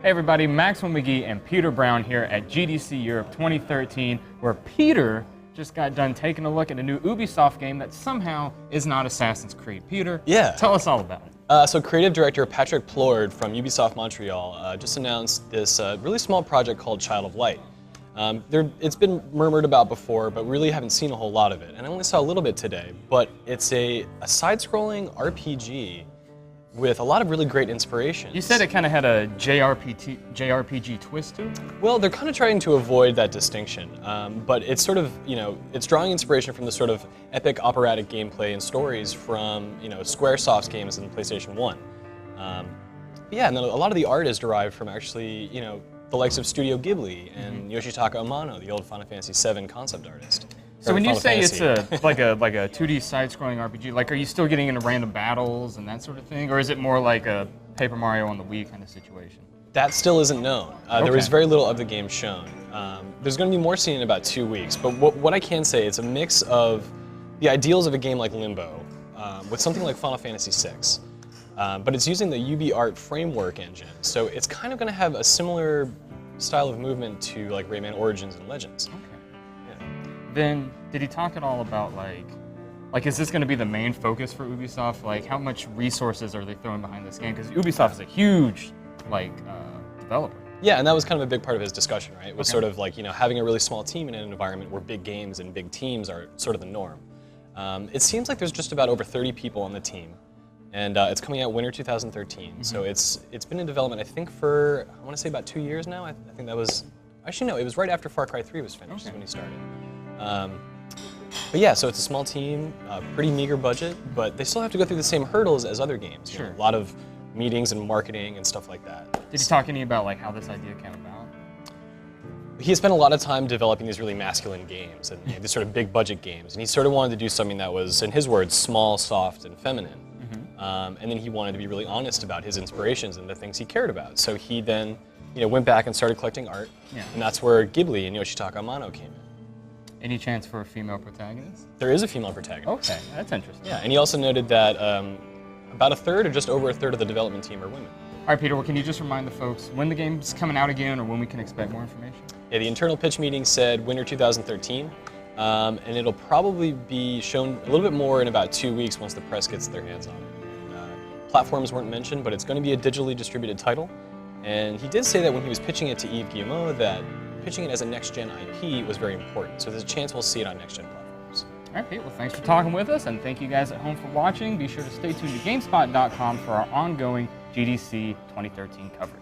Hey everybody, Maxwell McGee and Peter Brown here at GDC Europe 2013, where Peter just got done taking a look at a new Ubisoft game that somehow is not Assassin's Creed. Peter, tell us all about it. So creative director Patrick Plord from Ubisoft Montreal just announced this really small project called Child of Light. It's been murmured about before, but really haven't seen a whole lot of it. And I only saw a little bit today, but it's a side-scrolling RPG with a lot of really great inspiration. You said it kind of had a JRPG twist to it? Well, they're kind of trying to avoid that distinction, but it's sort of, it's drawing inspiration from the sort of epic operatic gameplay and stories from, Squaresoft's games in PlayStation 1. Yeah, and then a lot of the art is derived from actually, the likes of Studio Ghibli and Yoshitaka Amano, the old Final Fantasy VII concept artist. So when you say it's like a 2D side-scrolling RPG, like are you still getting into random battles and that sort of thing, or is it more like a Paper Mario on the Wii kind of situation? That still isn't known. There was very little of the game shown. There's going to be more seen in about 2 weeks, but what I can say, it's a mix of the ideals of a game like Limbo with something like Final Fantasy VI, but it's using the UbiArt framework engine, so it's kind of going to have a similar style of movement to like Rayman Origins and Legends. Okay. Then, did he talk at all about like is this going to be the main focus for Ubisoft? Like, how much resources are they throwing behind this game? Because Ubisoft is a huge, developer. Yeah, and that was kind of a big part of his discussion, right? It was sort of like, having a really small team in an environment where big games and big teams are sort of the norm. It seems like there's just about over 30 people on the team, and it's coming out winter 2013. So it's been in development, I think, for, I want to say about 2 years now. I think that was, actually no, it was right after Far Cry 3 was finished when he started. But yeah, so it's a small team, pretty meager budget, but they still have to go through the same hurdles as other games. Sure. A lot of meetings and marketing and stuff like that. Did he talk any about how this idea came about? He spent a lot of time developing these really masculine games and these sort of big budget games, and he sort of wanted to do something that was, in his words, small, soft, and feminine. And then he wanted to be really honest about his inspirations and the things he cared about. So he then, went back and started collecting art, and that's where Ghibli and Yoshitaka Amano came in. Any chance for a female protagonist? There is a female protagonist. Okay, that's interesting. Yeah, and he also noted that about a third or just over a third of the development team are women. All right, Peter, well, can you just remind the folks when the game's coming out again or when we can expect more information? Yeah, the internal pitch meeting said winter 2013, and it'll probably be shown a little bit more in about 2 weeks once the press gets their hands on it. Platforms weren't mentioned, but it's going to be a digitally distributed title. And he did say that when he was pitching it to Yves Guillemot that pitching it as a next-gen IP was very important. So there's a chance we'll see it on next-gen platforms. All right, Pete, well, thanks for talking with us, and thank you guys at home for watching. Be sure to stay tuned to GameSpot.com for our ongoing GDC 2013 coverage.